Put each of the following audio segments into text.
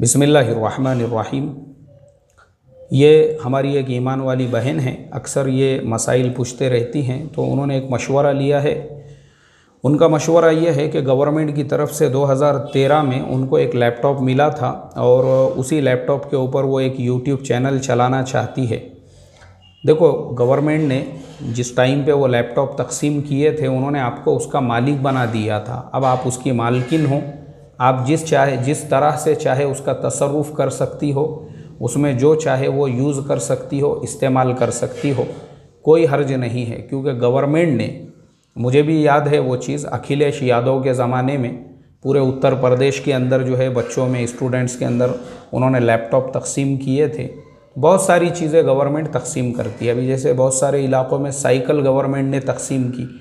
बिस्मिल्लाहिर्रहमानिर्रहीम। ये हमारी एक ईमान वाली बहन है, अक्सर ये मसाइल पूछते रहती हैं, तो उन्होंने एक मशवरा लिया है। उनका मशवरा ये है कि गवर्नमेंट की तरफ से 2013 में उनको एक लैपटॉप मिला था और उसी लैपटॉप के ऊपर वो एक यूट्यूब चैनल चलाना चाहती है। देखो, गवर्नमेंट ने जिस टाइम पे वो लैपटॉप तकसीम किए थे, उन्होंने आपको उसका मालिक बना दिया था। अब आप उसकी मालकिन हो, आप जिस तरह से चाहे उसका तसर्रुफ़ कर सकती हो, उसमें जो चाहे वो यूज़ कर सकती हो, इस्तेमाल कर सकती हो, कोई हर्ज नहीं है। क्योंकि गवर्नमेंट ने, मुझे भी याद है वो चीज़, अखिलेश यादव के ज़माने में पूरे उत्तर प्रदेश के अंदर जो है बच्चों में, स्टूडेंट्स के अंदर उन्होंने लैपटॉप तकसीम किए थे। बहुत सारी चीज़ें गवर्नमेंट तकसीम करती है। अभी जैसे बहुत सारे इलाक़ों में साइकिल गवर्नमेंट ने तकसीम की,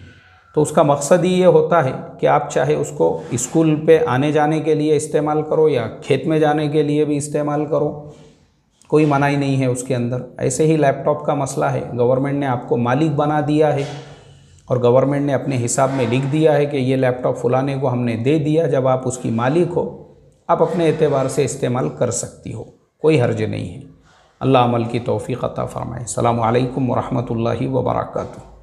तो उसका मकसद ही ये होता है कि आप चाहे उसको स्कूल पे आने जाने के लिए इस्तेमाल करो या खेत में जाने के लिए भी इस्तेमाल करो, कोई मनाही नहीं है उसके अंदर। ऐसे ही लैपटॉप का मसला है, गवर्नमेंट ने आपको मालिक बना दिया है और गवर्नमेंट ने अपने हिसाब में लिख दिया है कि ये लैपटॉप फलाने को हमने दे दिया। जब आप उसकी मालिक हो, आप अपने एतबार से इस्तेमाल कर सकती हो, कोई हर्ज नहीं है। अल्लाह अमल की तौफीक अता फरमाए। अस्सलामु अलैकुम व रहमतुल्लाहि व बरकातुहू।